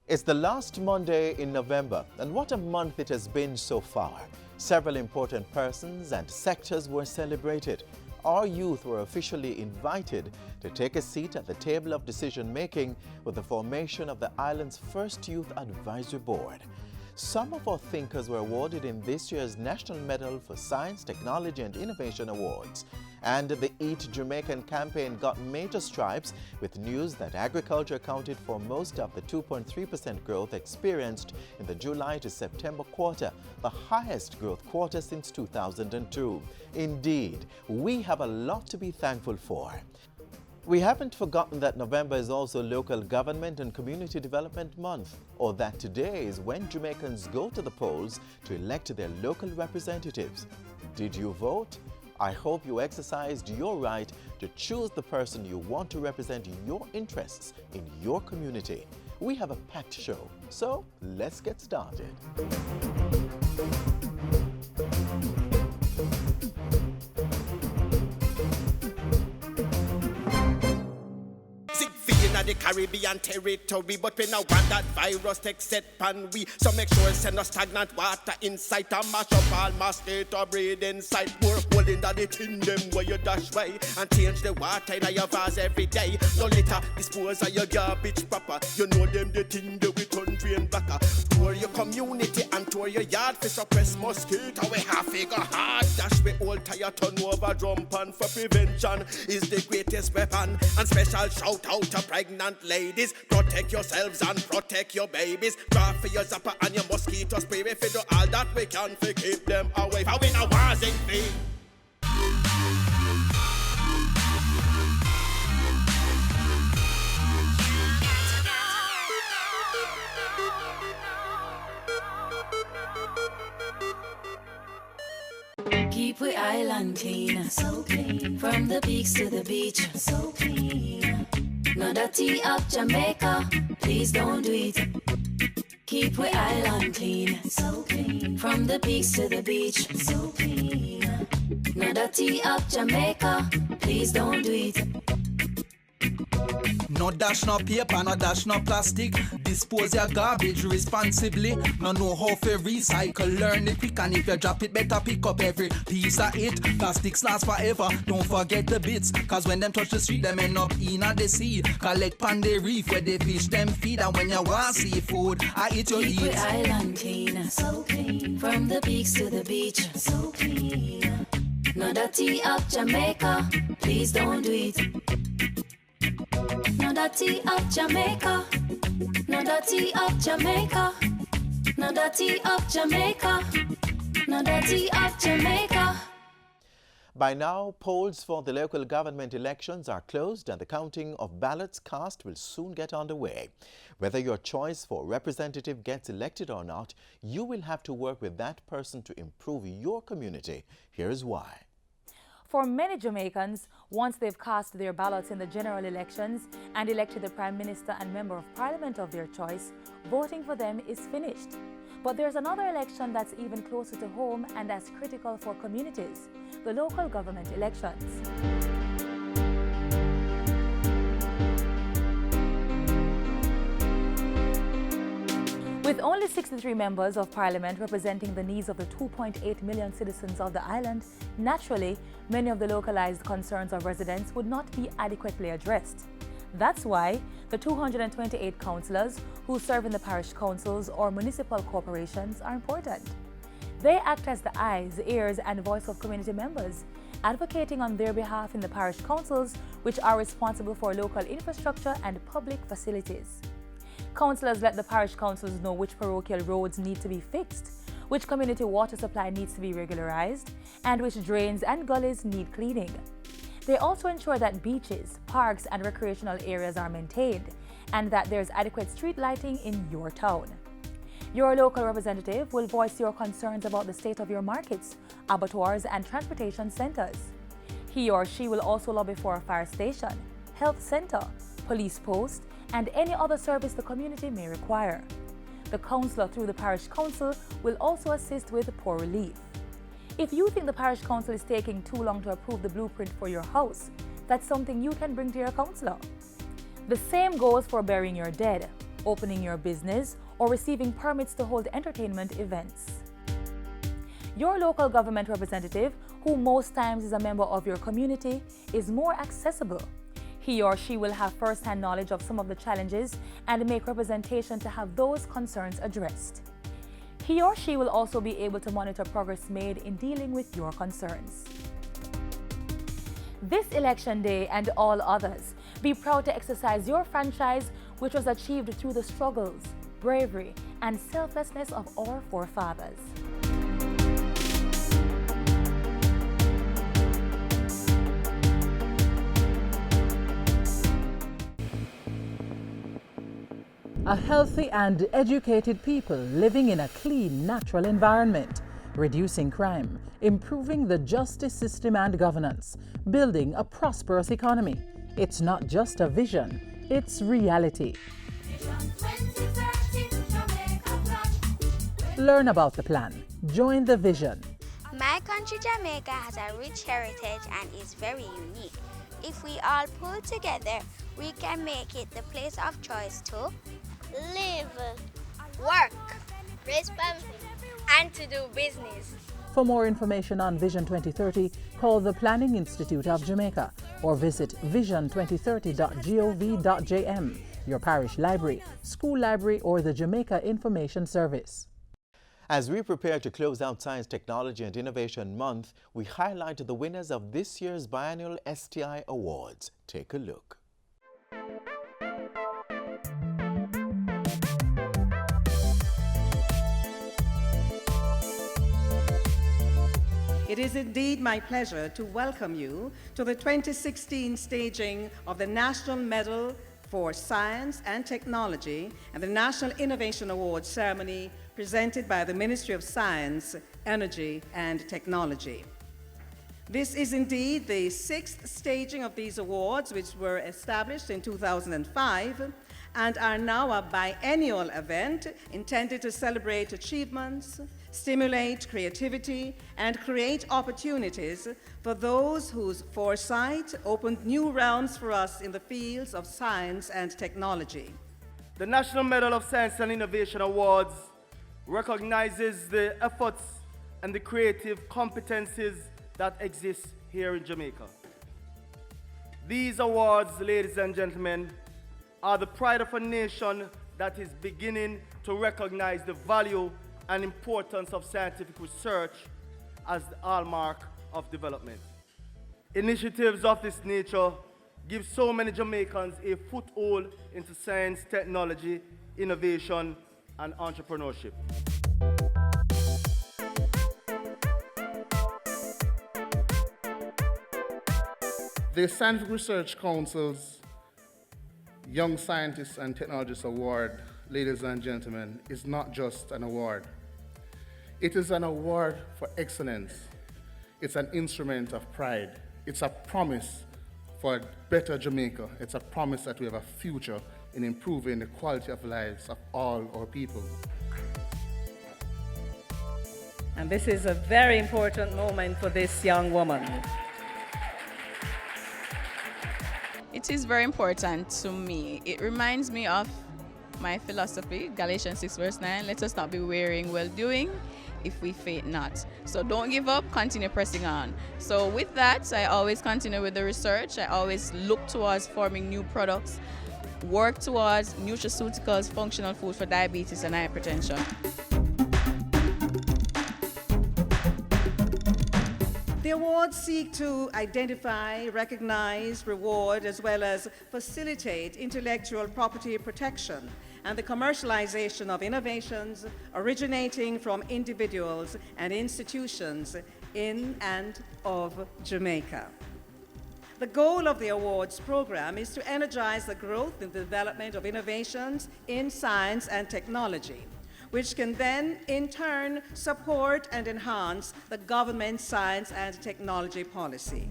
It's the last Monday in November, and what a month it has been so far. Several important persons and sectors were celebrated. Our youth were officially invited to take a seat at the table of decision-making with the formation of the island's first Youth Advisory Board. Some of our thinkers were awarded in this year's National Medal for Science, Technology and Innovation Awards. And the Eat Jamaican campaign got major strides with news that agriculture accounted for most of the 2.3% growth experienced in the July to September quarter, the highest growth quarter since 2002. Indeed, we have a lot to be thankful for. We haven't forgotten that November is also Local Government and Community Development Month, or that today is when Jamaicans go to the polls to elect their local representatives. Did you vote? I hope you exercised your right to choose the person you want to represent your interests in your community. We have a packed show, so let's get started. The Caribbean territory, but we now want that virus take set pan we. So make sure send no stagnant water inside and mash up all mosquito breed inside. More hole in the thing them where you dash way and change the water in your vase every day. No litter, dispose of your garbage proper. You know them the thing that we turn drain backer. Tour your community and tour your yard for suppress mosquito. We have figure hard dash we old tire turn over drum pan for prevention is the greatest weapon. And special shout out to pregnant ladies, protect yourselves and protect your babies. Draw for your zapper and your mosquito spray. If you do all that we can to keep them away. For we no wars in vain. Keep we island clean, so clean. From the peaks to the beach, so clean. No dirty up Jamaica, please don't do it. Keep we island clean, so clean. From the peaks to the beach, so clean. No dirty up Jamaica, please don't do it. No dash no paper, no dash no plastic. Dispose your garbage responsibly. No know how to recycle, learn it quick. And if you drop it, better pick up every piece of it. Plastics last forever, don't forget the bits. Cause when them touch the street, them end up in the sea. Collect pan the reef where they fish them feed. And when you want seafood, I eat your Keep eat. we island clean, so clean. From the peaks to the beach, so clean. No dirty up Jamaica, please don't do it. No dirty up Jamaica, no dirty up Jamaica, no dirty up Jamaica, no dirty up Jamaica. By now, polls for the local government elections are closed and the counting of ballots cast will soon get underway. Whether your choice for representative gets elected or not, you will have to work with that person to improve your community. Here's why. For many Jamaicans, once they've cast their ballots in the general elections and elected the Prime Minister and Member of Parliament of their choice, voting for them is finished. But there's another election that's even closer to home and as critical for communities, the local government elections. With only 63 members of Parliament representing the needs of the 2.8 million citizens of the island, naturally, many of the localized concerns of residents would not be adequately addressed. That's why the 228 councillors who serve in the parish councils or municipal corporations are important. They act as the eyes, ears, and voice of community members, advocating on their behalf in the parish councils, which are responsible for local infrastructure and public facilities. Councillors let the parish councils know which parochial roads need to be fixed, which community water supply needs to be regularized, and which drains and gullies need cleaning. They also ensure that beaches, parks, and recreational areas are maintained, and that there's adequate street lighting in your town. Your local representative will voice your concerns about the state of your markets, abattoirs, and transportation centers. He or she will also lobby for a fire station, health center, police post, and any other service the community may require. The councillor through the parish council will also assist with poor relief. If you think the parish council is taking too long to approve the blueprint for your house, that's something you can bring to your councillor. The same goes for burying your dead. opening your business, or receiving permits to hold entertainment events. Your local government representative, who most times is a member of your community, is more accessible. He or she will have first-hand knowledge of some of the challenges and make representation to have those concerns addressed. He or she will also be able to monitor progress made in dealing with your concerns. This election day and all others, be proud to exercise your franchise, which was achieved through the struggles, bravery, and selflessness of our forefathers. A healthy and educated people living in a clean, natural environment, reducing crime, improving the justice system and governance, building a prosperous economy. It's not just a vision, it's reality. Learn about the plan. Join the vision. My country, Jamaica, has a rich heritage and is very unique. If we all pull together, we can make it the place of choice to live, work, raise family, and to do business. For more information on Vision 2030, call the Planning Institute of Jamaica or visit vision2030.gov.jm, your parish library, school library, or the Jamaica Information Service. As we prepare to close out Science, Technology and Innovation Month, we highlight the winners of this year's biennial STI Awards. Take a look. It is indeed my pleasure to welcome you to the 2016 staging of the National Medal for Science and Technology and the National Innovation Awards ceremony presented by the Ministry of Science, Energy and Technology. This is indeed the 6th staging of these awards, which were established in 2005 and are now a biennial event intended to celebrate achievements, stimulate creativity, and create opportunities for those whose foresight opened new realms for us in the fields of science and technology. The National Medal of Science and Innovation Awards recognizes the efforts and the creative competencies that exist here in Jamaica. These awards, ladies and gentlemen, are the pride of a nation that is beginning to recognize the value and importance of scientific research as the hallmark of development. Initiatives of this nature give so many Jamaicans a foothold into science, technology, innovation, and entrepreneurship. The Scientific Research Council's Young Scientists and Technologists Award, ladies and gentlemen, is not just an award. It is an award for excellence. It's an instrument of pride. It's a promise for a better Jamaica. It's a promise that we have a future in improving the quality of lives of all our people. And this is a very important moment for this young woman. It is very important to me. It reminds me of my philosophy, Galatians 6 verse 9, let us not be wearying well doing if we faint not. So don't give up, continue pressing on. So with that, I always continue with the research. I always look towards forming new products, work towards nutraceuticals, functional food for diabetes and hypertension. The awards seek to identify, recognize, reward, as well as facilitate intellectual property protection and the commercialization of innovations originating from individuals and institutions in and of Jamaica. The goal of the awards program is to energize the growth and development of innovations in science and technology, which can then, in turn, support and enhance the government's science and technology policy.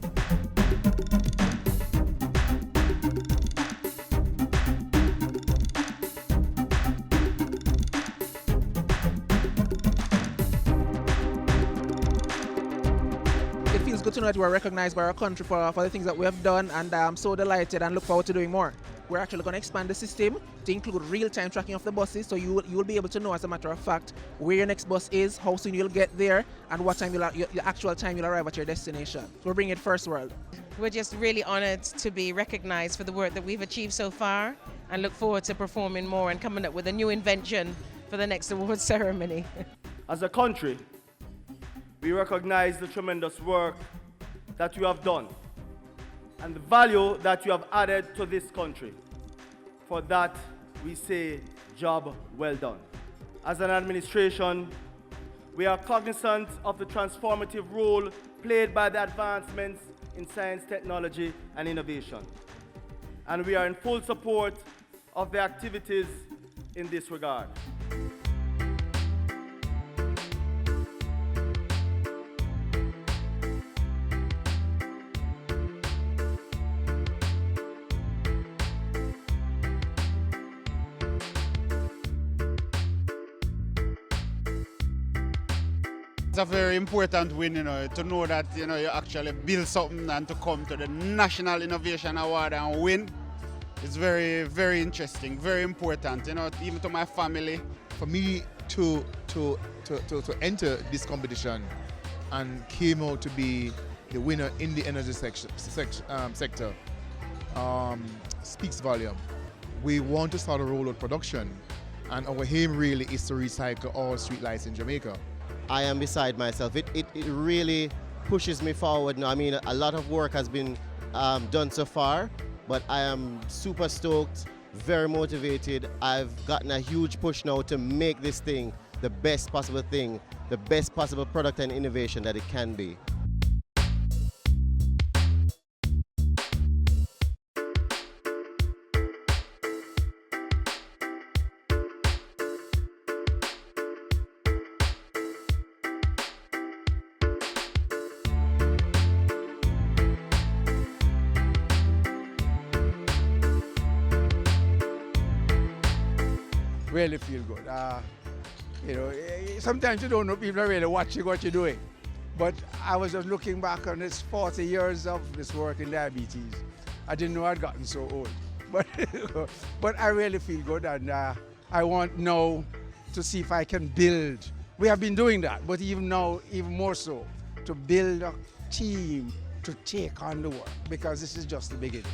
It feels good to know that we are recognized by our country for the things that we have done, and I'm so delighted and look forward to doing more. we're actually going to expand the system to include real-time tracking of the buses, so you will be able to know, as a matter of fact, where your next bus is, how soon you'll get there, and what time your actual time you'll arrive at your destination. So we're bringing it first world. We're just really honored to be recognized for the work that we've achieved so far, and look forward to performing more and coming up with a new invention for the next awards ceremony. As a country, we recognize the tremendous work that you have done and the value that you have added to this country. For that, we say, job well done. As an administration, we are cognizant of the transformative role played by the advancements in science, technology, and innovation. And we are in full support of the activities in this regard. It's a very important win, to know that, you actually build something and to come to the National Innovation Award and win. It's very, very interesting, very important, even to my family. For me to enter this competition and came out to be the winner in the energy sector speaks volume. We want to start a rollout production, and our aim really is to recycle all streetlights in Jamaica. I am beside myself. It really pushes me forward now. I mean, a lot of work has been done so far, but I am super stoked, very motivated. I've gotten a huge push now to make this thing the best possible thing, the best possible product and innovation that it can be. Really feel good. Sometimes you don't know people are really watching what you're doing. But I was just looking back on this 40 years of this work in diabetes. I didn't know I'd gotten so old. But I really feel good, and I want now to see if I can build. We have been doing that, but even now, even more so, to build a team to take on the work, because this is just the beginning.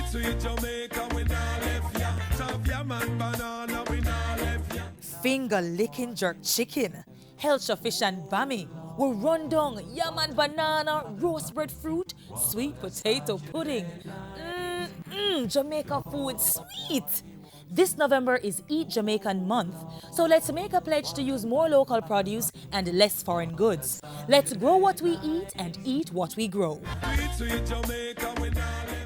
Sweet Jamaica, we not left ya. Tough yam and banana, we not left ya. Finger licking jerk chicken, Hellshire fish and bammy, we run down yam and banana, roast bread fruit, sweet potato pudding. Jamaica food sweet. This November is Eat Jamaican month, so let's make a pledge to use more local produce and less foreign goods. Let's grow what we eat and eat what we grow. Sweet Jamaica, we not left.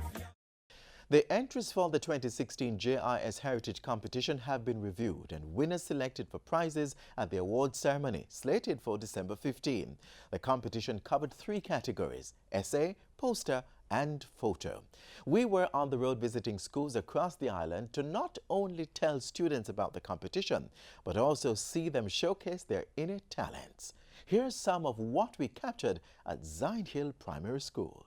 The entries for the 2016 JIS Heritage Competition have been reviewed and winners selected for prizes at the awards ceremony, slated for December 15. The competition covered 3 categories: essay, poster, and photo. We were on the road visiting schools across the island to not only tell students about the competition, but also see them showcase their inner talents. Here's some of what we captured at Zion Hill Primary School.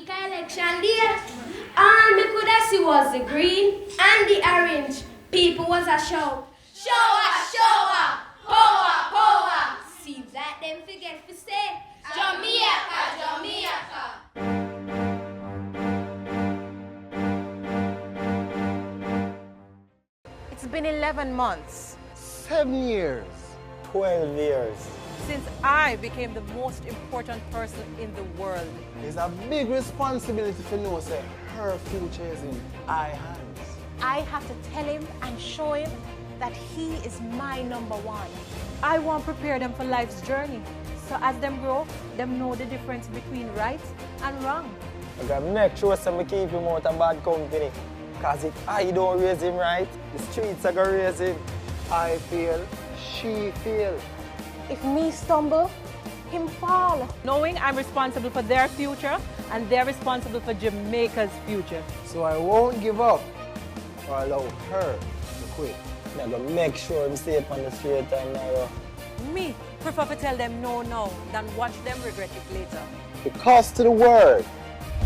Jamaica election day, all me could see was the green and the orange. People was a shout, shower, shower, power, power. Seems like them forget to say, Jamaica, Jamaica. It's been 11 months. 7 years. 12 years. Since I became the most important person in the world. It's a big responsibility to know that her future is in our hands. I have to tell him and show him that he is my number one. I want to prepare them for life's journey. So as them grow, them know the difference between right and wrong. I gotta make sure that we keep him out of bad company. Because if I don't raise him right, the streets are gonna raise him. I feel, she feel. If me stumble, him fall. Knowing I'm responsible for their future and they're responsible for Jamaica's future. So I won't give up or allow her to quit. I'm gonna make sure I'm safe on the straight and narrow. Me prefer to tell them no now than watch them regret it later. Because to the world,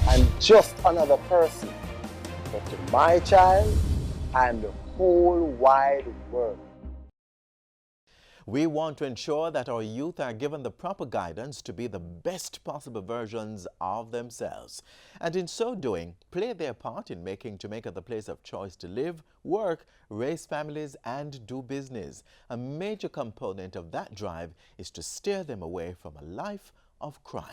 I'm just another person. But to my child, I'm the whole wide world. We want to ensure that our youth are given the proper guidance to be the best possible versions of themselves, and in so doing, play their part in making Jamaica the place of choice to live, work, raise families, and do business. A major component of that drive is to steer them away from a life of crime.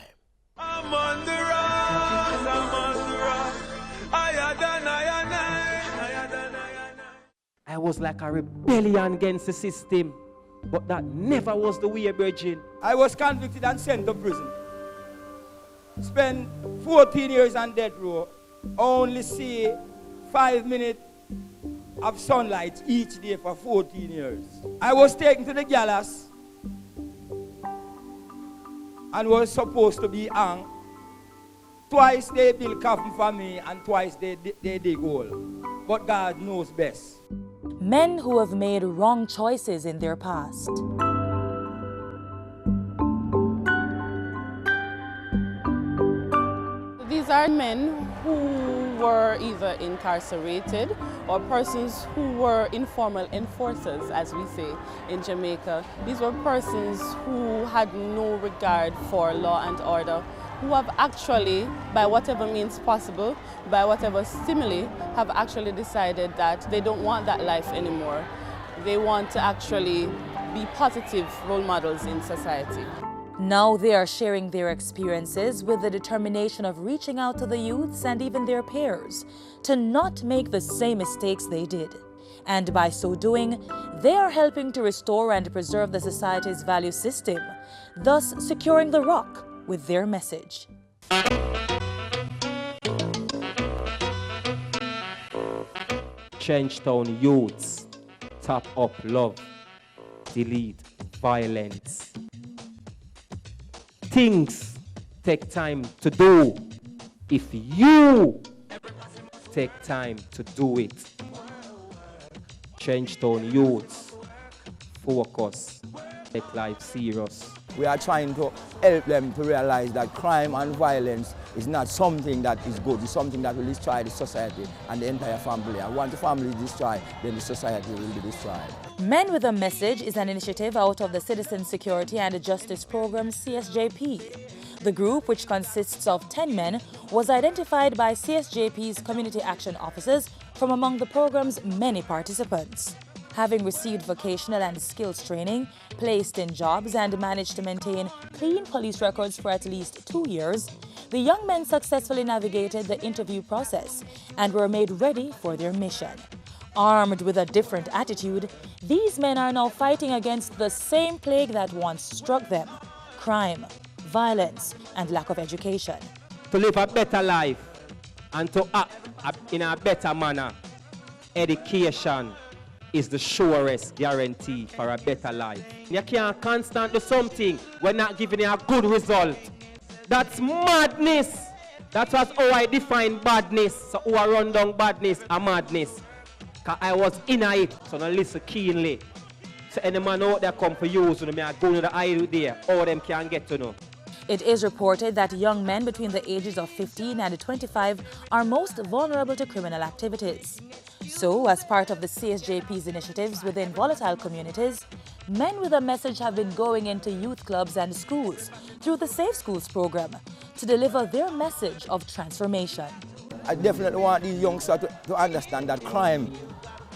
I'm on the rise, I'm on the rise. I was like a rebellion against the system, but that never was the way, Virgin. I was convicted and sent to prison. Spent 14 years on death row. Only see 5 minutes of sunlight each day for 14 years. I was taken to the gallows and was supposed to be hung. Twice they built coffin for me and twice they dig hole. But God knows best. Men who have made wrong choices in their past. These are men who were either incarcerated or persons who were informal enforcers, as we say in Jamaica. These were persons who had no regard for law and order, who have actually, by whatever means possible, by whatever stimuli, have actually decided that they don't want that life anymore. They want to actually be positive role models in society. Now they are sharing their experiences with the determination of reaching out to the youths and even their peers to not make the same mistakes they did. And by so doing, they are helping to restore and preserve the society's value system, thus securing the rock with their message. Changetown youths, top up love, delete violence. Things take time to do if you take time to do it. Changetown youths, focus, take life serious. We are trying to help them to realize that crime and violence is not something that is good. It's something that will destroy the society and the entire family. And once the family is destroyed, then the society will be destroyed. Men with a Message is an initiative out of the Citizen Security and Justice Program, CSJP. The group, which consists of 10 men, was identified by CSJP's community action officers from among the program's many participants. Having received vocational and skills training, placed in jobs, and managed to maintain clean police records for at least 2 years, the young men successfully navigated the interview process and were made ready for their mission. Armed with a different attitude, these men are now fighting against the same plague that once struck them: crime, violence, and lack of education. To live a better life and to act in a better manner, education is the surest guarantee for a better life. You can't constantly do something when not giving you a good result. That's madness. That was how I define badness. So who I run down badness and madness. Because I was in it, so now listen keenly. So any man out there come for you, so me I go to the eye there, all them can get to know. It is reported that young men between the ages of 15 and 25 are most vulnerable to criminal activities. So, as part of the CSJP's initiatives within volatile communities, Men with a Message have been going into youth clubs and schools through the Safe Schools program to deliver their message of transformation. I definitely want these youngsters to understand that crime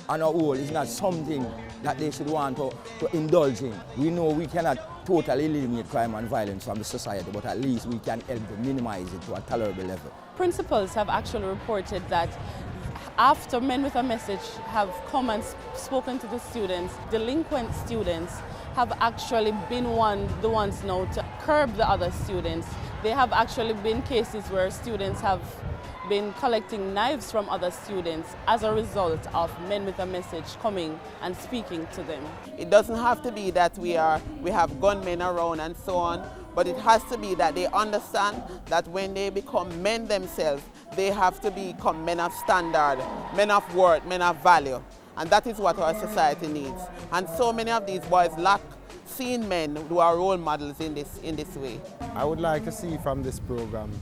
on our own is not something that they should want to indulge in. We know we cannot totally eliminate crime and violence from the society, but at least we can help to minimize it to a tolerable level. Principals have actually reported that after Men with a Message have come and spoken to the students, delinquent students have actually been the ones now to curb the other students. There have actually been cases where students have been collecting knives from other students as a result of Men with a Message coming and speaking to them. It doesn't have to be that we have gunmen around and so on, but it has to be that they understand that when they become men themselves, they have to become men of standard, men of worth, men of value. And that is what our society needs. And so many of these boys lack seeing men who are role models in this way. I would like to see from this program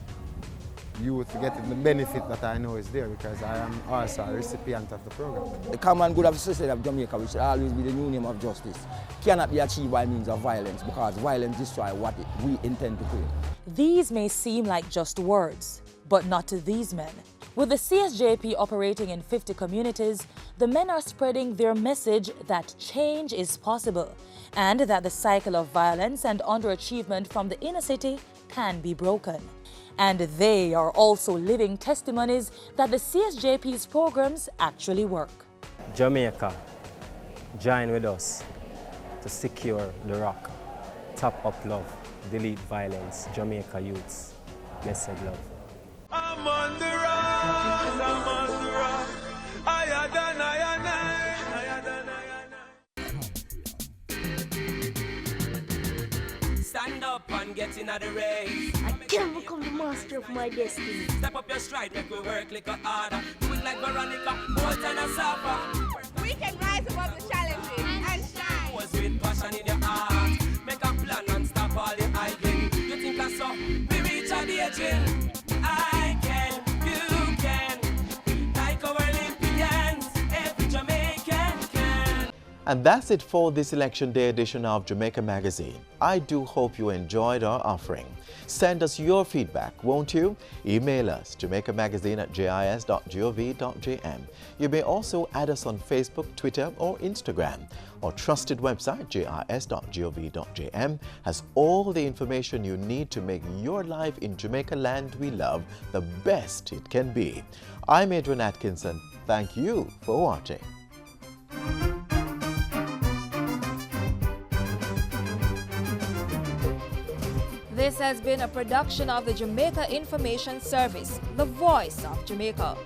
youth getting the benefit that I know is there, because I am also a recipient of the program. The common good of the society of Jamaica, which should always be the new name of justice, cannot be achieved by means of violence, because violence destroys what we intend to create. These may seem like just words, but not to these men. With the CSJP operating in 50 communities, the men are spreading their message that change is possible and that the cycle of violence and underachievement from the inner city can be broken. And they are also living testimonies that the CSJP's programs actually work. Jamaica, join with us to secure the rock. Top up love, delete violence. Jamaica youths, blessed love. I'm on the rise, I'm on the rise. Higher than higher night, higher than higher night. Stand up and get in the race. I can become the master of my destiny. Step up your stride, make we work like a harder. Do it like Veronica, more than a supper. We can rise above the challenges and shine. Was with passion in your heart. Make a plan and stop all the idling. You think I saw? We reach a the edge. I can, you can. Like our Olympians, every Jamaican can. And that's it for this Election Day edition of Jamaica Magazine. I do hope you enjoyed our offering. Send us your feedback, won't you? Email us, jamaicamagazine@jis.gov.jm. You may also add us on Facebook, Twitter, or Instagram. Our trusted website, jis.gov.jm, has all the information you need to make your life in Jamaica land we love the best it can be. I'm Adrian Atkinson. Thank you for watching. This has been a production of the Jamaica Information Service, the voice of Jamaica.